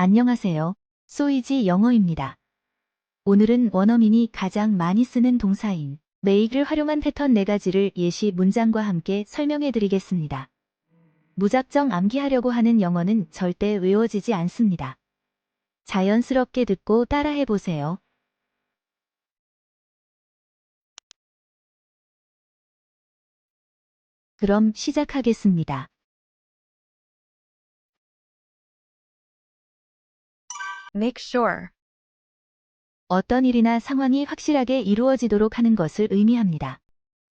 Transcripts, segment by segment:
안녕하세요. 소이지 영어입니다. 오늘은 원어민이 가장 많이 쓰는 동사인 make를 활용한 패턴 4가지를 예시 문장과 함께 설명해 드리겠습니다. 무작정 암기하려고 하는 영어는 절대 외워지지 않습니다. 자연스럽게 듣고 따라해 보세요. 그럼 시작하겠습니다. Make sure. 어떤 일이나 상황이 확실하게 이루어지도록 하는 것을 의미합니다.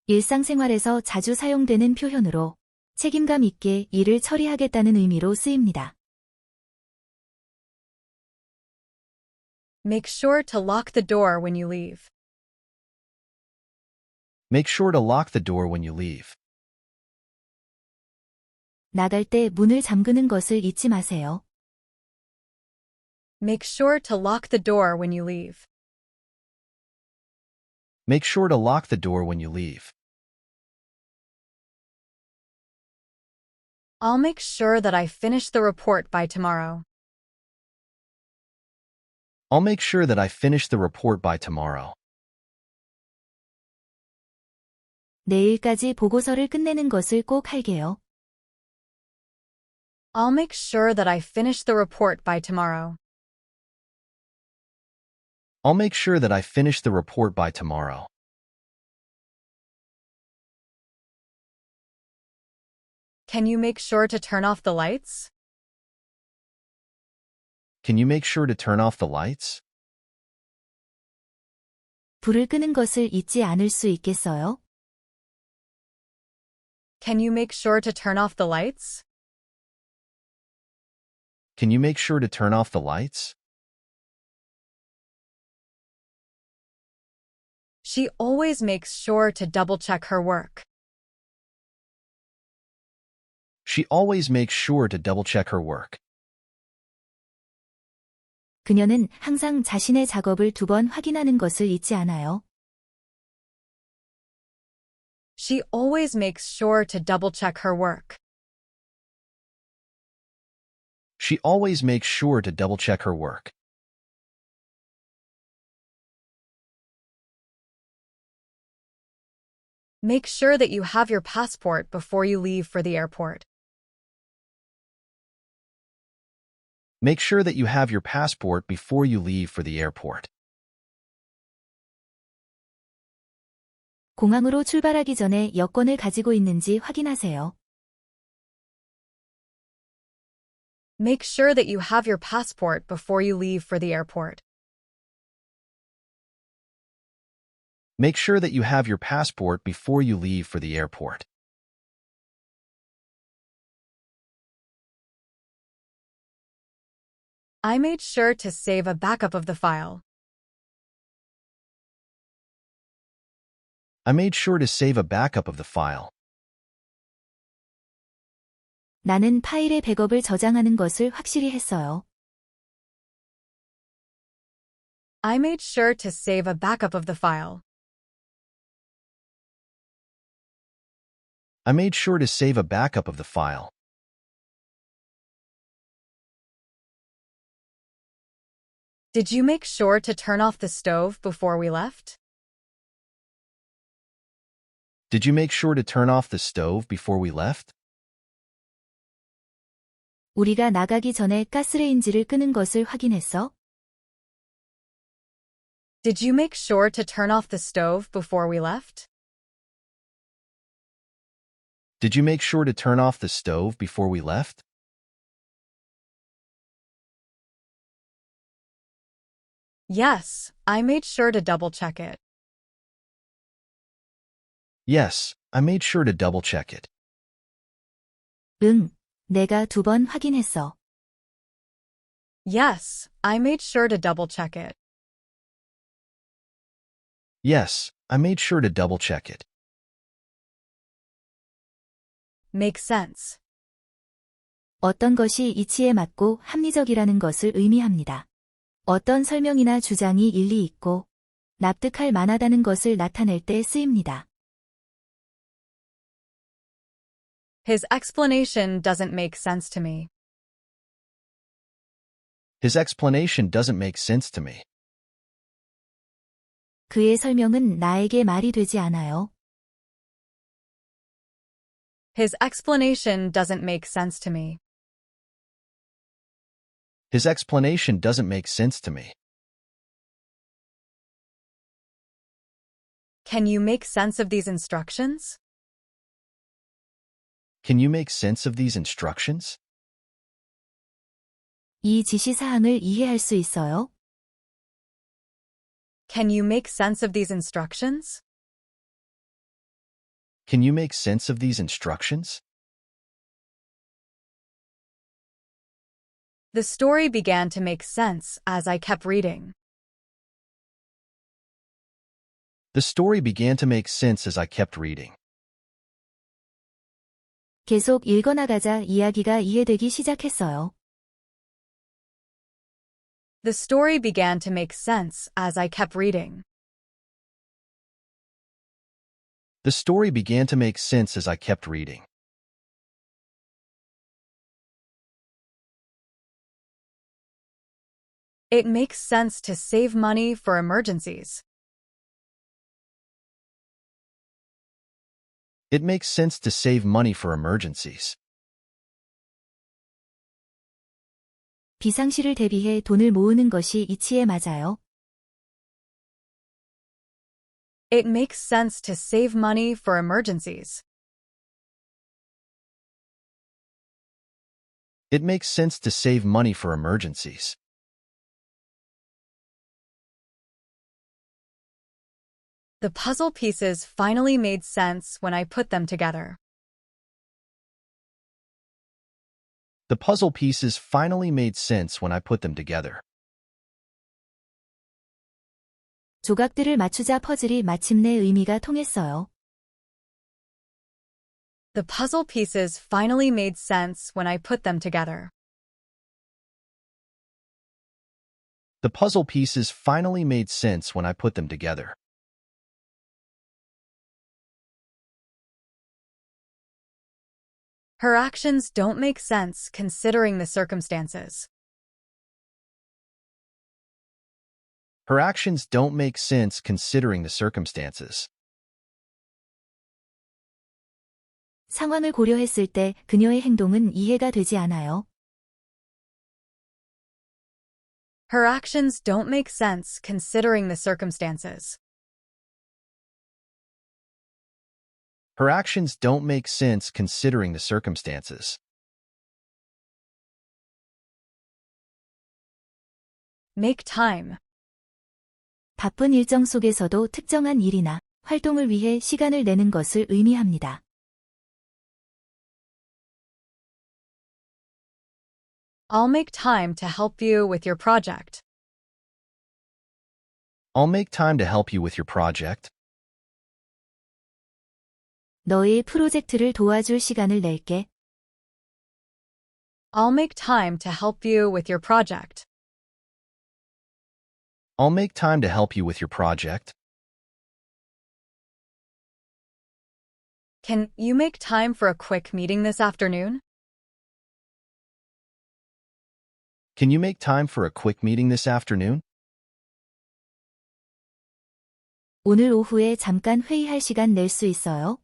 일상생활에서 자주 사용되는 표현으로 책임감 있게 일을 처리하겠다는 의미로 쓰입니다. Make sure to lock the door when you leave. Make sure to lock the door when you leave. 나갈 때 문을 잠그는 것을 잊지 마세요. Make sure to lock the door when you leave. Make sure to lock the door when you leave. I'll make sure that I finish the report by tomorrow. I'll make sure that I finish the report by tomorrow. 내일까지 보고서를 끝내는 것을 꼭 할게요. I'll make sure that I finish the report by tomorrow. I'll make sure that I finish the report by tomorrow. Can you make sure to turn off the lights? Can you make sure to turn off the lights? 불을 끄는 것을 잊지 않을 수 있겠어요? Can you make sure to turn off the lights? Can you make sure to turn off the lights? She always makes sure to double-check her work. She always makes sure to double-check her work. 그녀는 항상 자신의 작업을 2번 확인하는 것을 잊지 않아요. She always makes sure to double-check her work. She always makes sure to double-check her work. Make sure that you have your passport before you leave for the airport. Make sure that you have your passport before you leave for the airport. 공항으로 출발하기 전에 여권을 가지고 있는지 확인하세요. Make sure that you have your passport before you leave for the airport. Make sure that you have your passport before you leave for the airport. I made sure to save a backup of the file. I made sure to save a backup of the file. 나는 파일의 백업을 저장하는 것을 확실히 했어요. I made sure to save a backup of the file. I made sure to save a backup of the file. Did you make sure to turn off the stove before we left? Did you make sure to turn off the stove before we left? 우리가 나가기 전에 가스레인지를 끄는 것을 확인했어? Did you make sure to turn off the stove before we left? Did you make sure to turn off the stove before we left? Yes, I made sure to double-check it. Yes, I made sure to double-check it. 응, 내가 2번 확인했어. Yes, I made sure to double-check it. Yes, I made sure to double-check it. Makes sense. 어떤 것이 이치에 맞고 합리적이라는 것을 의미합니다. 어떤 설명이나 주장이 일리 있고 납득할 만하다는 것을 나타낼 때 쓰입니다. His explanation doesn't make sense to me. His explanation doesn't make sense to me. 그의 설명은 나에게 말이 되지 않아요. His explanation doesn't make sense to me. His explanation doesn't make sense to me. Can you make sense of these instructions? Can you make sense of these instructions? 이 지시사항을 이해할 수 있어요? Can you make sense of these instructions? Can you make sense of these instructions? The story began to make sense as I kept reading. The story began to make sense as I kept reading. 계속 읽어나가자 이야기가 이해되기 시작했어요. The story began to make sense as I kept reading. The story began to make sense as I kept reading. It makes sense to save money for emergencies. It makes sense to save money for emergencies. 비상시를 대비해 돈을 모으는 것이 이치에 맞아요. It makes sense to save money for emergencies. It makes sense to save money for emergencies. The puzzle pieces finally made sense when I put them together. The puzzle pieces finally made sense when I put them together. 조각들을 맞추자 퍼즐이 마침내 의미가 통했어요. The puzzle pieces finally made sense when I put them together. The puzzle pieces finally made sense when I put them together. Her actions don't make sense considering the circumstances. Her actions don't make sense considering the circumstances. 상황을 고려했을 때 그녀의 행동은 이해가 되지 않아요. Her actions don't make sense considering the circumstances. Her actions don't make sense considering the circumstances. Make time. 바쁜 일정 속에서도 특정한 일이나 활동을 위해 시간을 내는 것을 의미합니다. I'll make time to help you with your project. I'll make time to help you with your project. 너의 프로젝트를 도와줄 시간을 낼게. I'll make time to help you with your project. I'll make time to help you with your project. Can you make time for a quick meeting this afternoon? Can you make time for a quick meeting this afternoon? 오늘 오후에 잠깐 회의할 시간 낼 수 있어요?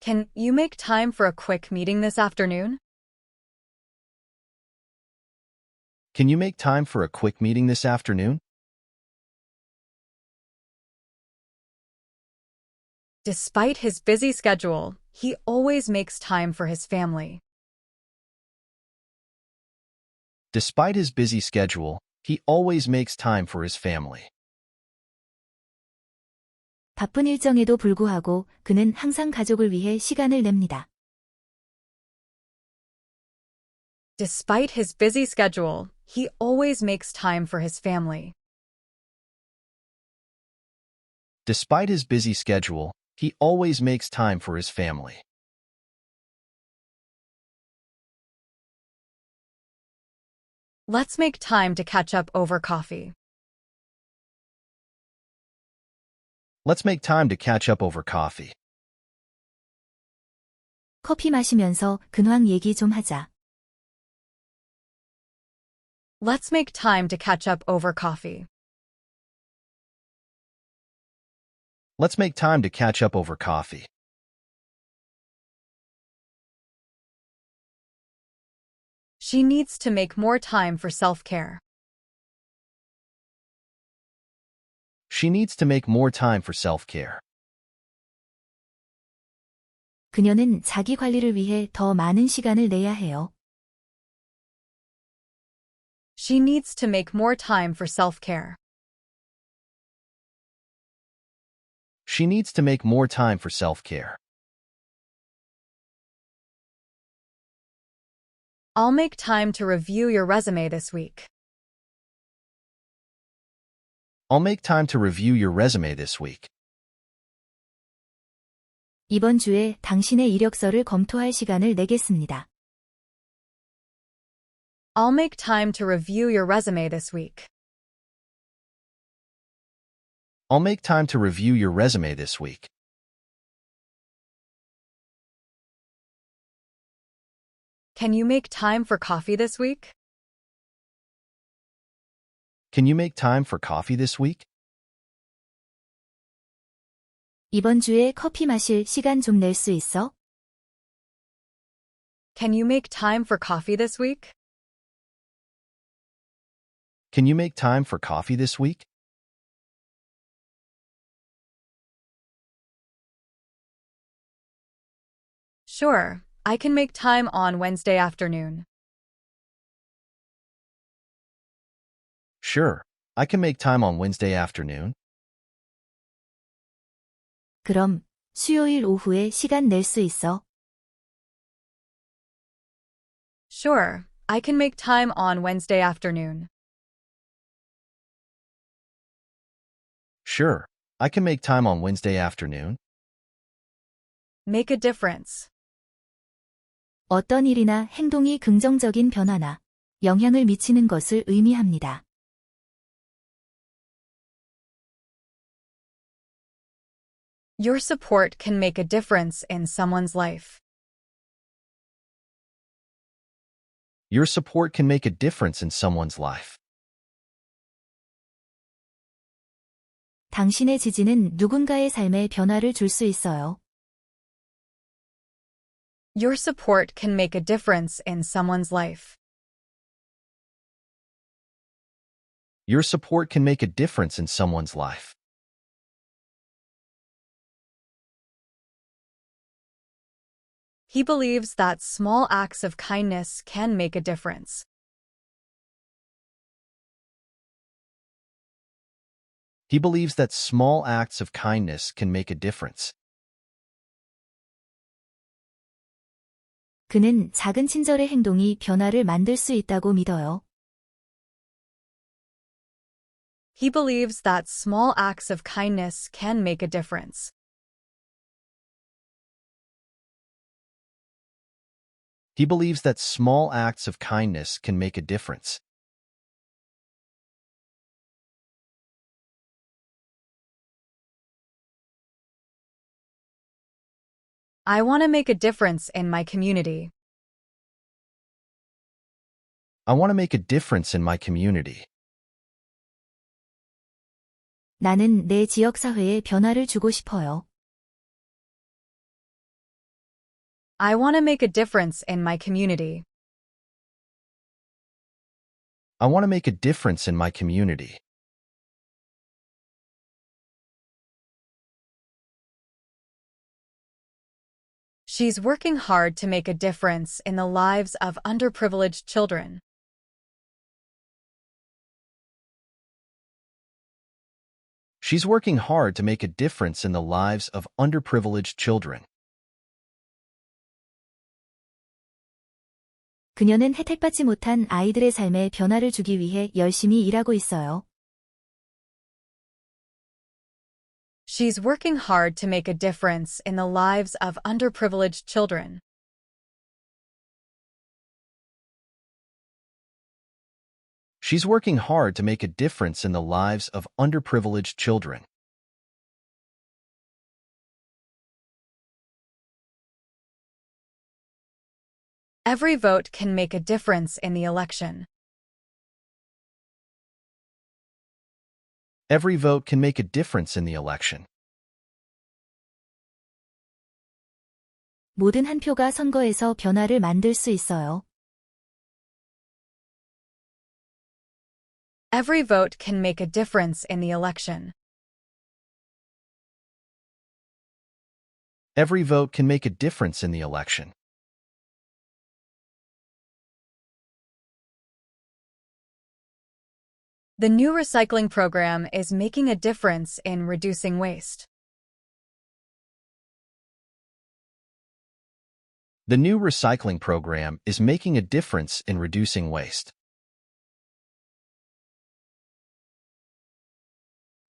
Can you make time for a quick meeting this afternoon? Can you make time for a quick meeting this afternoon? Despite his busy schedule, he always makes time for his family. Despite his busy schedule, he always makes time for his family. 바쁜 일정에도 불구하고 그는 항상 가족을 위해 시간을 냅니다. Despite his busy schedule, he always makes time for his family. Despite his busy schedule, he always makes time for his family. Let's make time to catch up over coffee. Let's make time to catch up over coffee. 커피 마시면서 근황 얘기 좀 하자. Let's make time to catch up over coffee. Let's make time to catch up over coffee. She needs to make more time for self-care. She needs to make more time for self-care. 그녀는 자기 관리를 위해 더 많은 시간을 내야 해요. She needs to make more time for self-care. She needs to make more time for self-care. I'll make time to review your resume this week. I'll make time to review your resume this week. 이번 주에 당신의 이력서를 검토할 시간을 내겠습니다. I'll make time to review your resume this week. I'll make time to review your resume this week. Can you make time for coffee this week? Can you make time for coffee this week? 이번 주에 커피 마실 시간 좀 낼 수 있어? Can you make time for coffee this week? Can you make time for coffee this week? Sure, I can make time on Wednesday afternoon. Sure, I can make time on Wednesday afternoon. 그럼 수요일 오후에 시간 낼 수 있어? Sure, I can make time on Wednesday afternoon. Sure, I can make time on Wednesday afternoon. Make a difference. 어떤 일이나 행동이 긍정적인 변화나 영향을 미치는 것을 의미합니다. Your support can make a difference in someone's life. Your support can make a difference in someone's life. 당신의 지지는 누군가의 삶에 변화를 줄 수 있어요. Your support can make a difference in someone's life. Your support can make a difference in someone's life. He believes that small acts of kindness can make a difference. He believes that small acts of kindness can make a difference. 그는 작은 친절의 행동이 변화를 만들 수 있다고 믿어요. He believes that small acts of kindness can make a difference. He believes that small acts of kindness can make a difference. I want to make a difference in my community. I want to make a difference in my community. 나는 내 지역사회에 변화를 주고 싶어요. I want to make a difference in my community. I want to make a difference in my community. She's working hard to make a difference in the lives of underprivileged children. She's working hard to make a difference in the lives of underprivileged children. 그녀는 혜택받지 못한 아이들의 삶에 변화를 주기 위해 열심히 일하고 있어요. She's working hard to make a difference in the lives of underprivileged children. She's working hard to make a difference in the lives of underprivileged children. Every vote can make a difference in the election. Every vote can make a difference in the election. 모든 한 표가 선거에서 변화를 만들 수 있어요. Every vote can make a difference in the election. Every vote can make a difference in the election. The new recycling program is making a difference in reducing waste. The new recycling program is making a difference in reducing waste.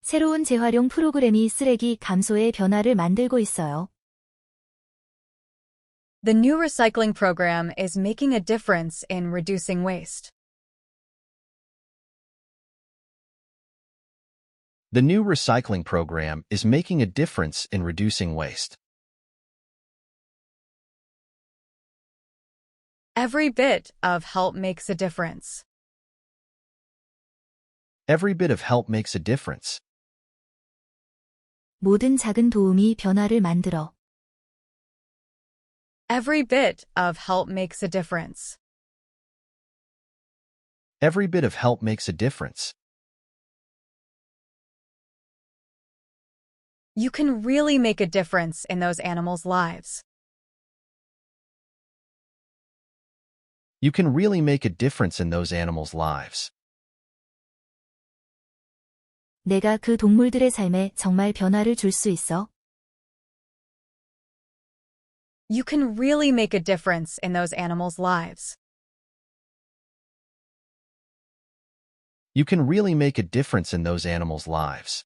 새로운 재활용 프로그램이 쓰레기 감소의 변화를 만들고 있어요. The new recycling program is making a difference in reducing waste. The new recycling program is making a difference in reducing waste. Every bit of help makes a difference. Every bit of help makes a difference. 모든 작은 도움이 변화를 만들어. Every bit of help makes a difference. Every bit of help makes a difference. You can really make a difference in those animals' lives. You can really make a difference in those animals' lives. 내가 그 동물들의 삶에 정말 변화를 줄 수 있어. You can really make a difference in those animals' lives. You can really make a difference in those animals' lives.